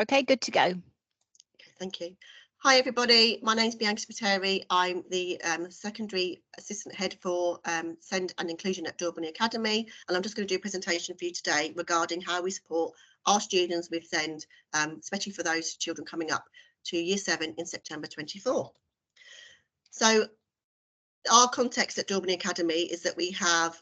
Okay, good to go. Okay, thank you. Hi everybody, my name's Bianca Spiteri. I'm the Secondary Assistant Head for SEN and Inclusion at Daubeney Academy, and I'm just going to do a presentation for you today regarding how we support our students with SEN, especially for those children coming up to Year 7 in September 24. So our context at Daubeney Academy is that we have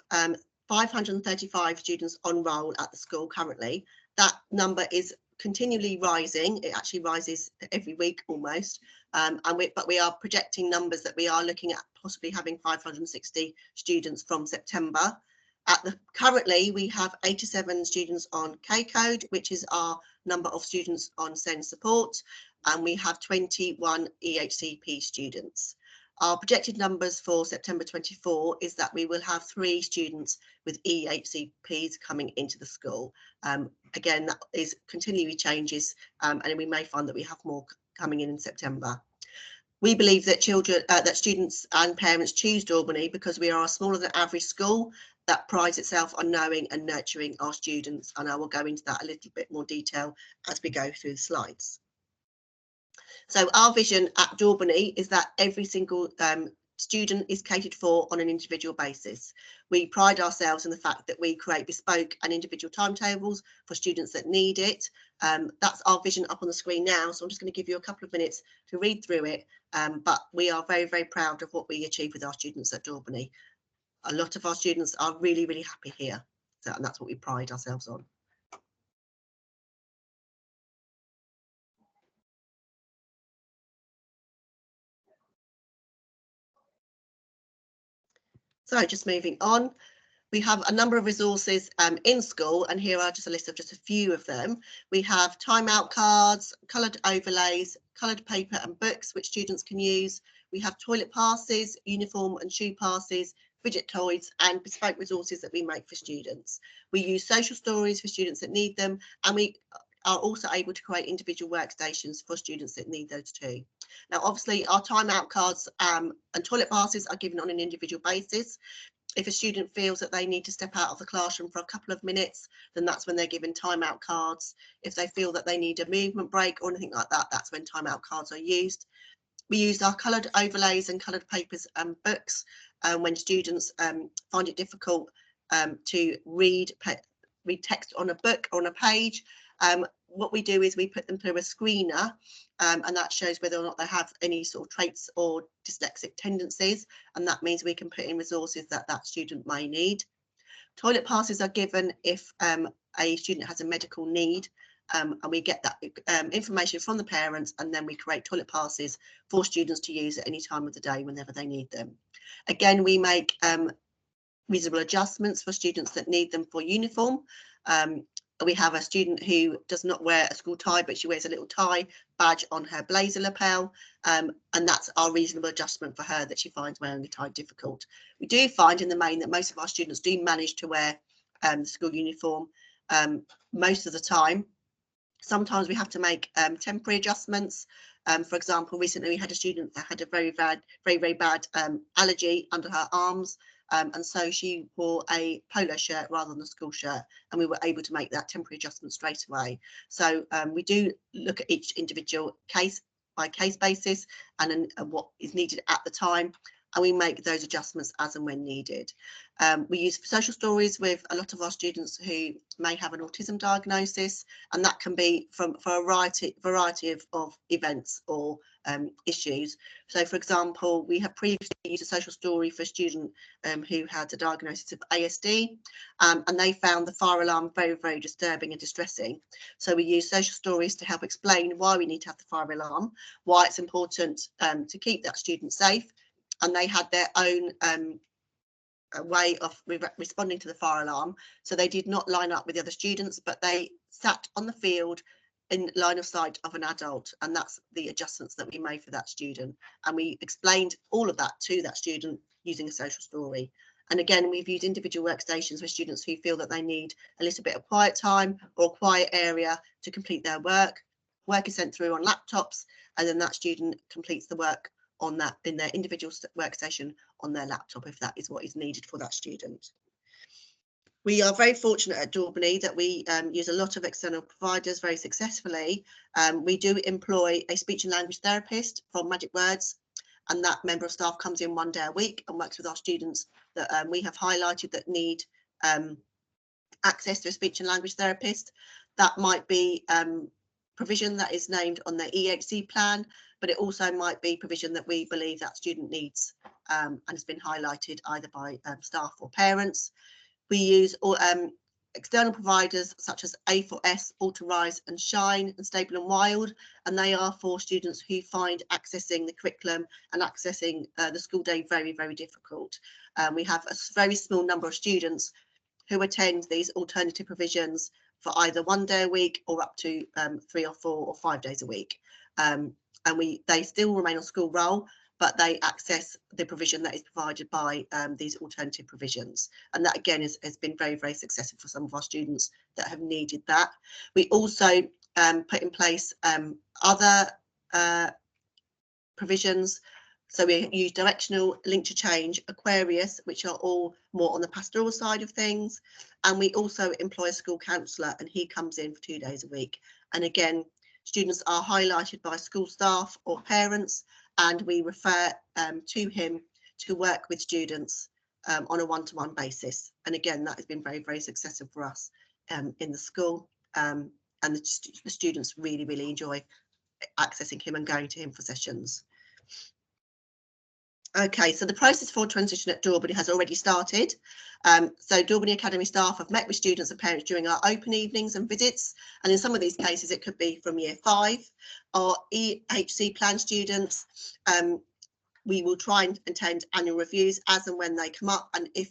535 students on roll at the school currently. That number is continually rising. It actually rises every week almost, but we are projecting numbers that we are looking at possibly having 560 students from September. Currently we have 87 students on K-code, which is our number of students on SEN support, and we have 21 EHCP students. Our projected numbers for September 24 is that we will have 3 students with EHCPs coming into the school. Again, that is continually changes, and we may find that we have more coming in September. We believe that that students and parents choose Daubeney because we are a smaller than average school that prides itself on knowing and nurturing our students, and I will go into that a little bit more detail as we go through the slides. So our vision at Daubeney is that every single student is catered for on an individual basis. We pride ourselves in the fact that we create bespoke and individual timetables for students that need it. That's our vision up on the screen now, so I'm just going to give you a couple of minutes to read through it, but we are very, very proud of what we achieve with our students at Daubeney. A lot of our students are really, really happy here, and that's what we pride ourselves on. So just moving on, we have a number of resources in school, and here are just a list of just a few of them. We have timeout cards, coloured overlays, coloured paper and books which students can use. We have toilet passes, uniform and shoe passes, fidget toys and bespoke resources that we make for students. We use social stories for students that need them, and we are also able to create individual workstations for students that need those too. Now, obviously, our timeout cards and toilet passes are given on an individual basis. If a student feels that they need to step out of the classroom for a couple of minutes, then that's when they're given timeout cards. If they feel that they need a movement break or anything like that, that's when timeout cards are used. We use our coloured overlays and coloured papers and books when students find it difficult to read text on a book or on a page. What we do is we put them through a screener, and that shows whether or not they have any sort of traits or dyslexic tendencies, and that means we can put in resources that that student may need. Toilet passes are given if a student has a medical need, and we get that information from the parents, and then we create toilet passes for students to use at any time of the day whenever they need them. Again, we make reasonable adjustments for students that need them for uniform. We have a student who does not wear a school tie, but she wears a little tie badge on her blazer lapel, and that's our reasonable adjustment for her that she finds wearing a tie difficult. We do find in the main that most of our students do manage to wear the school uniform most of the time. Sometimes we have to make temporary adjustments. For example, recently we had a student that had a very bad allergy under her arms, and so she wore a polo shirt rather than a school shirt, and we were able to make that temporary adjustment straight away. So we do look at each individual case by case basis and what is needed at the time, and we make those adjustments as and when needed. We use social stories with a lot of our students who may have an autism diagnosis, and that can be for a variety of events or issues. So, for example, we have previously used a social story for a student who had a diagnosis of ASD, and they found the fire alarm very, very disturbing and distressing. So we use social stories to help explain why we need to have the fire alarm, why it's important to keep that student safe, and they had their own way of responding to the fire alarm. So they did not line up with the other students, but they sat on the field in line of sight of an adult, and that's the adjustments that we made for that student. And we explained all of that to that student using a social story. And again, we've used individual workstations for students who feel that they need a little bit of quiet time or a quiet area to complete their work. Work is sent through on laptops, and then that student completes the work on that in their individual workstation on their laptop if that is what is needed for that student. We are very fortunate at Daubeney that we use a lot of external providers very successfully. We do employ a speech and language therapist from Magic Words, and that member of staff comes in 1 day a week and works with our students that we have highlighted that need access to a speech and language therapist. That might be provision that is named on their EHC plan, but it also might be provision that we believe that student needs and has been highlighted either by staff or parents. We use external providers such as A4S, Altarise and Shine and Stable and Wild, and they are for students who find accessing the curriculum and accessing the school day very, very difficult. We have a very small number of students who attend these alternative provisions for either 1 day a week or up to 3 or 4 or 5 days a week. And they still remain on school roll, but they access the provision that is provided by these alternative provisions. And that again has been very, very successful for some of our students that have needed that. We also put in place other provisions. So we use directional, link to change, Aquarius, which are all more on the pastoral side of things. And we also employ a school counsellor, and he comes in for 2 days a week. And again, students are highlighted by school staff or parents, and we refer to him to work with students on a one-to-one basis. And again, that has been very, very successful for us in the school. And the students really, really enjoy accessing him and going to him for sessions. Okay, so the process for transition at Daubeney has already started. So Daubeney Academy staff have met with students and parents during our open evenings and visits, and in some of these cases it could be from year 5. Our EHC plan students, we will try and attend annual reviews as and when they come up, and if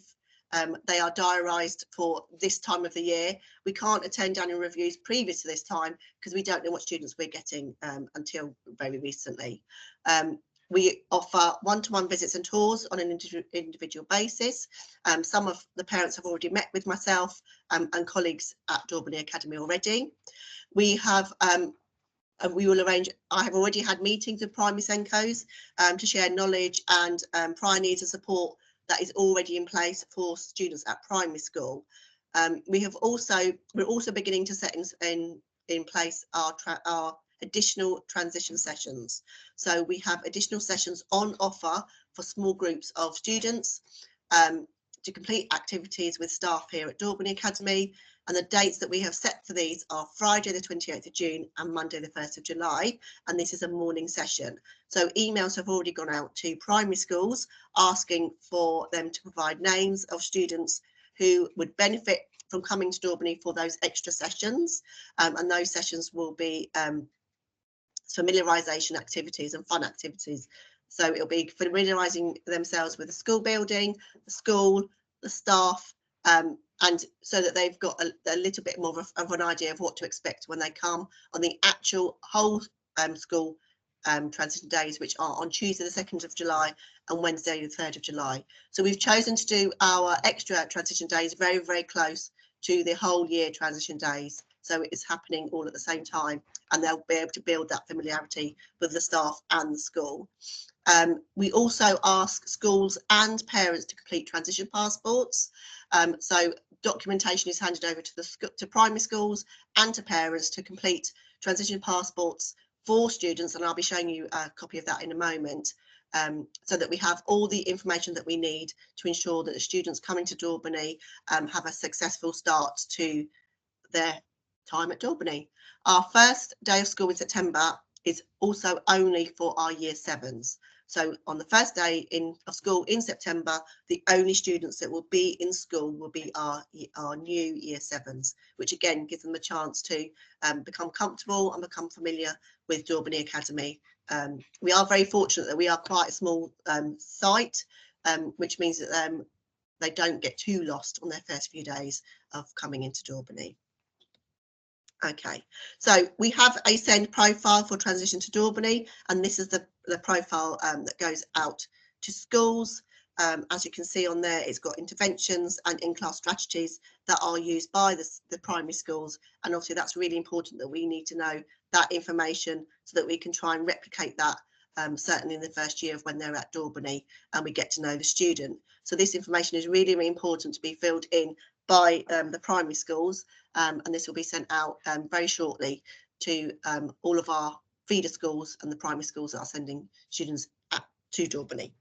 they are diarised for this time of the year, we can't attend annual reviews previous to this time because we don't know what students we're getting until very recently. We offer one-to-one visits and tours on an individual basis. Some of the parents have already met with myself and colleagues at Daubeney Academy already. We have we will arrange, I have already had meetings with primary SENCOs to share knowledge and prior needs and support that is already in place for students at primary school. We're also beginning to set in place our additional transition sessions. So we have additional sessions on offer for small groups of students to complete activities with staff here at Daubeney Academy. And the dates that we have set for these are Friday the 28th of June and Monday the 1st of July. And this is a morning session. So emails have already gone out to primary schools asking for them to provide names of students who would benefit from coming to Daubeney for those extra sessions. And those sessions will be familiarisation activities and fun activities. So it'll be familiarising themselves with the school building, the school, the staff, and so that they've got a little bit more of an idea of what to expect when they come on the actual whole school transition days, which are on Tuesday the 2nd of July and Wednesday the 3rd of July. So we've chosen to do our extra transition days very, very close to the whole year transition days. So it's happening all at the same time, and they'll be able to build that familiarity with the staff and the school. We also ask schools and parents to complete transition passports. So documentation is handed over to primary schools and to parents to complete transition passports for students, and I'll be showing you a copy of that in a moment, so that we have all the information that we need to ensure that the students coming to Daubeney have a successful start to their time at Daubeney. Our first day of school in September is also only for our year 7s. So on the first day of school in September, the only students that will be in school will be our new year 7s, which again gives them a chance to become comfortable and become familiar with Daubeney Academy. We are very fortunate that we are quite a small site, which means that they don't get too lost on their first few days of coming into Daubeney. Okay, so we have a SEN profile for transition to Daubeney, and this is the profile that goes out to schools. As you can see on there, it's got interventions and in-class strategies that are used by the primary schools, and obviously that's really important that we need to know that information so that we can try and replicate that certainly in the first year of when they're at Daubeney and we get to know the student. So this information is really, really important to be filled in by the primary schools, and this will be sent out very shortly to all of our feeder schools and the primary schools that are sending students to Daubeney.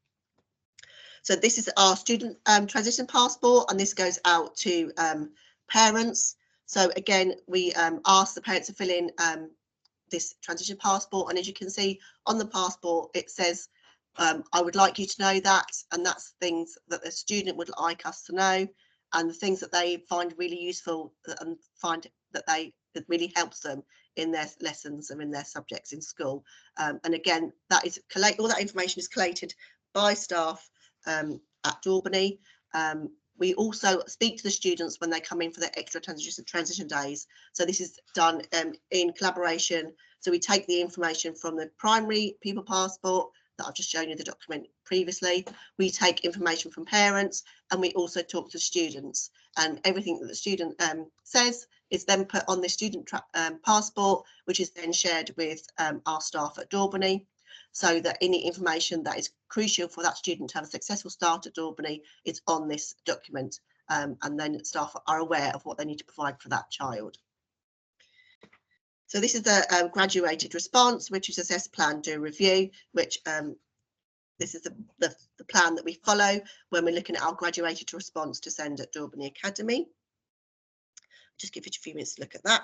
So this is our student transition passport, and this goes out to parents. So again, we ask the parents to fill in this transition passport, and as you can see on the passport, it says, I would like you to know that, and that's things that the student would like us to know, and the things that they find really useful and find that that really helps them in their lessons and in their subjects in school. And again, that is all that information is collated by staff at Daubeney. We also speak to the students when they come in for their extra transition days. So this is done in collaboration. So we take the information from the primary people passport that I've just shown you the document previously. We take information from parents, and we also talk to students, and everything that the student says is then put on the student passport, which is then shared with our staff at Daubeney, so that any information that is crucial for that student to have a successful start at Daubeney is on this document, and then staff are aware of what they need to provide for that child. So this is the graduated response, which is assess, plan, do, review, which this is the plan that we follow when we're looking at our graduated response to send at Daubeney Academy. Just give it a few minutes to look at that.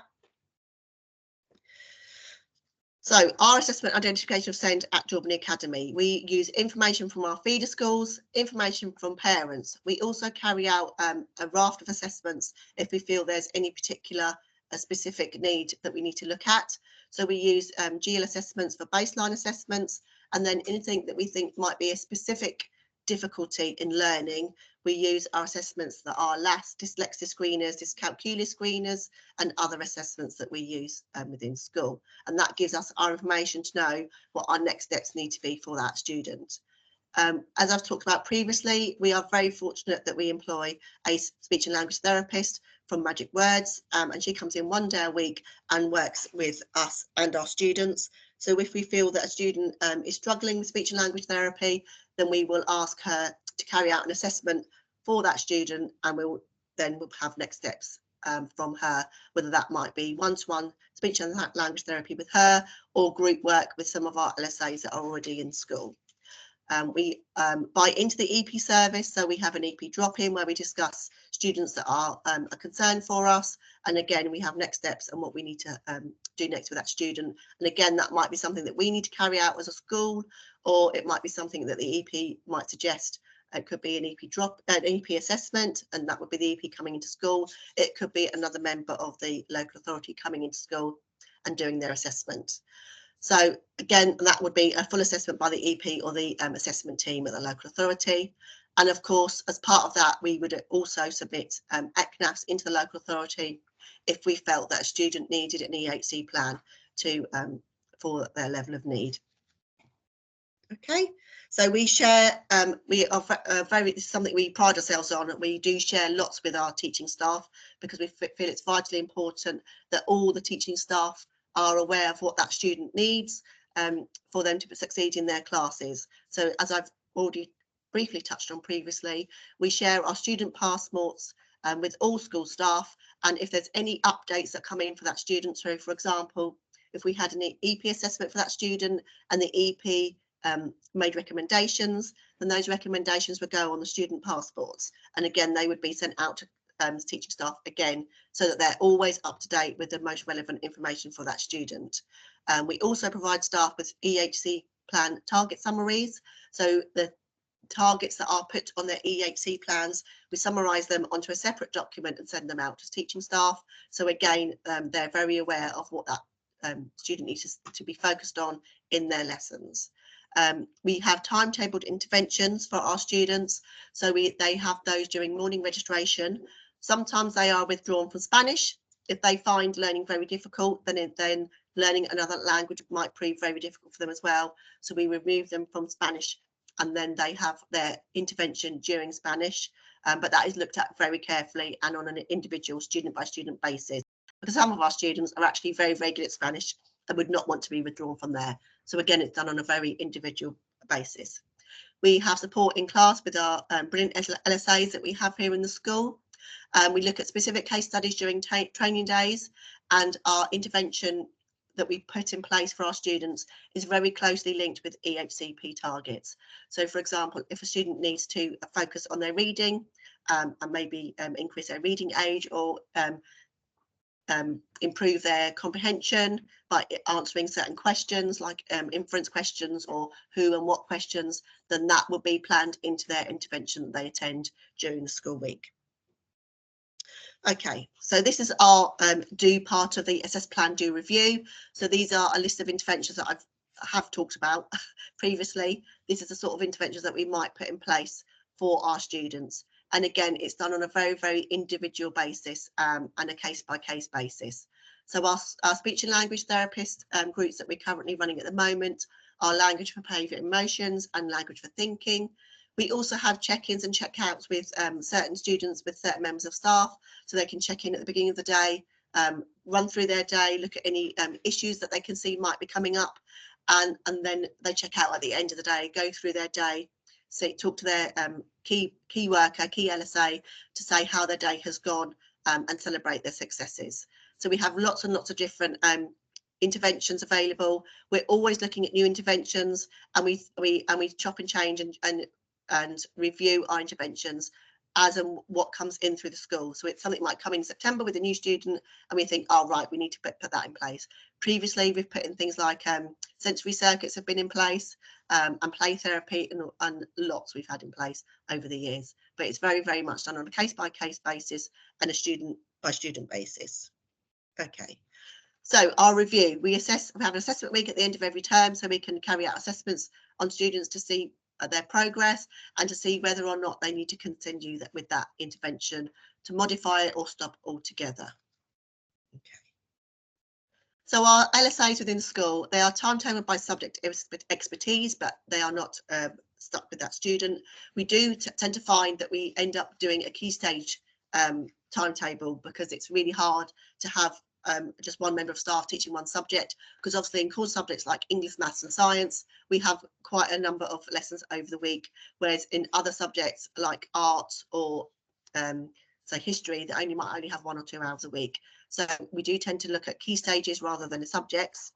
So our assessment identification of SEND at Daubeney Academy, we use information from our feeder schools, information from parents. We also carry out a raft of assessments if we feel there's any particular specific need that we need to look at. So we use GL assessments for baseline assessments, and then anything that we think might be a specific difficulty in learning, we use our assessments that are LAS, dyslexia screeners, dyscalculia screeners, and other assessments that we use within school. And that gives us our information to know what our next steps need to be for that student. As I've talked about previously, we are very fortunate that we employ a speech and language therapist from Magic Words, and she comes in 1 day a week and works with us and our students. So if we feel that a student is struggling with speech and language therapy, then we will ask her to carry out an assessment for that student, and we'll have next steps from her, whether that might be one-to-one speech and language therapy with her, or group work with some of our LSAs that are already in school. We buy into the EP service, so we have an EP drop-in where we discuss students that are a concern for us, and again we have next steps and what we need to do next with that student. And again, that might be something that we need to carry out as a school, or it might be something that the EP might suggest. It could be an EP assessment, and that would be the EP coming into school. It could be another member of the local authority coming into school and doing their assessment. So again, that would be a full assessment by the EP or the assessment team at the local authority. And of course, as part of that, we would also submit ECNAFs into the local authority if we felt that a student needed an EHC plan for their level of need. Okay, so we share, we are this is something we pride ourselves on. We do share lots with our teaching staff because we feel it's vitally important that all the teaching staff are aware of what that student needs for them to succeed in their classes. So as I've already briefly touched on previously, we share our student passports with all school staff, and if there's any updates that come in for that student, so for example, if we had an EP assessment for that student and the EP made recommendations, then those recommendations would go on the student passports, and again they would be sent out to teaching staff again, so that they're always up to date with the most relevant information for that student. We also provide staff with EHC plan target summaries, so the targets that are put on their EHC plans, we summarise them onto a separate document and send them out to teaching staff. So again, they're very aware of what that student needs to be focused on in their lessons. We have timetabled interventions for our students, so they have those during morning registration. Sometimes they are withdrawn from Spanish. If they find learning very difficult, then learning another language might prove very difficult for them as well. So we remove them from Spanish, and then they have their intervention during Spanish. But that is looked at very carefully and on an individual student by student basis, because some of our students are actually very, very good at Spanish and would not want to be withdrawn from there. So again, it's done on a very individual basis. We have support in class with our brilliant LSAs that we have here in the school. We look at specific case studies during training days, and our intervention that we put in place for our students is very closely linked with EHCP targets. So, for example, if a student needs to focus on their reading and maybe increase their reading age, or improve their comprehension by answering certain questions like inference questions or who and what questions, then that will be planned into their intervention that they attend during the school week. Okay, so this is our do part of the assess plan do review. So these are a list of interventions that I have talked about previously. This is the sort of interventions that we might put in place for our students. And again, it's done on a very, very individual basis and a case-by-case basis. So our speech and language therapist groups that we're currently running at the moment are language for behaviour and emotions and language for thinking. We also have check-ins and check-outs with certain students, with certain members of staff, so they can check in at the beginning of the day, run through their day, look at any issues that they can see might be coming up, and then they check out at the end of the day, go through their day, talk to their key worker, key LSA, to say how their day has gone and celebrate their successes. So we have lots and lots of different interventions available. We're always looking at new interventions, and we chop and change and review our interventions as and what comes in through the school. So it's something might come in September with a new student, and we think, oh right, we need to put that in place. Previously, we've put in things like sensory circuits have been in place, and play therapy, and lots we've had in place over the years. But it's very, very much done on a case-by-case basis and a student-by-student basis. Okay. So our review, we have an assessment week at the end of every term, so we can carry out assessments on students to see their progress and to see whether or not they need to continue with that intervention, to modify it or stop altogether. Okay. So our LSAs within school, they are timetabled by subject expertise, but they are not stuck with that student. We do tend to find that we end up doing a key stage timetable, because it's really hard to have just one member of staff teaching one subject, because obviously in core subjects like English, maths and science, we have quite a number of lessons over the week, whereas in other subjects like art or say history, they might only have 1 or 2 hours a week. So we do tend to look at key stages rather than the subjects.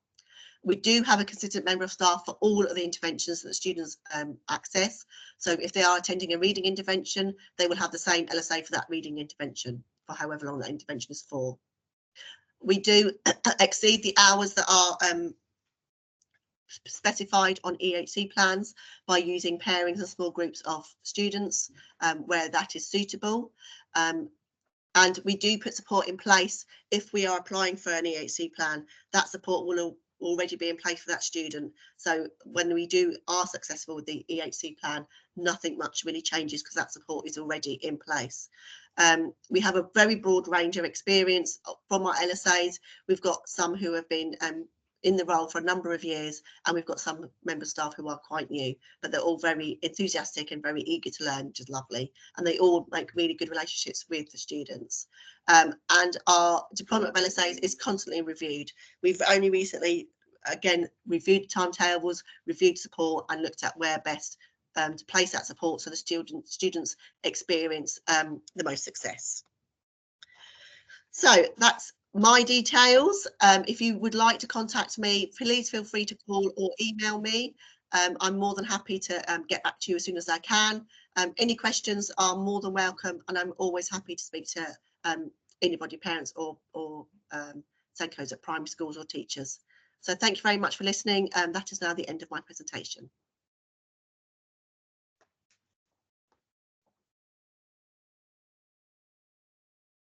We do have a consistent member of staff for all of the interventions that students access. So if they are attending a reading intervention, they will have the same LSA for that reading intervention for however long that intervention is for. We do exceed the hours that are specified on EHC plans by using pairings and small groups of students where that is suitable. And we do put support in place if we are applying for an EHC plan. That support will already be in place for that student. So when we are successful with the EHC plan, nothing much really changes, because that support is already in place. We have a very broad range of experience from our LSAs. We've got some who have been in the role for a number of years, and we've got some member staff who are quite new, but they're all very enthusiastic and very eager to learn, which is lovely, and they all make really good relationships with the students. And our deployment of LSAs is constantly reviewed. We've only recently again reviewed timetables, reviewed support, and looked at where best to place that support so the students experience the most success. So that's my details. If you would like to contact me, please feel free to call or email me. I'm more than happy to get back to you as soon as I can. Any questions are more than welcome, and I'm always happy to speak to anybody, parents or SENCOs at primary schools or teachers. So thank you very much for listening. That is now the end of my presentation.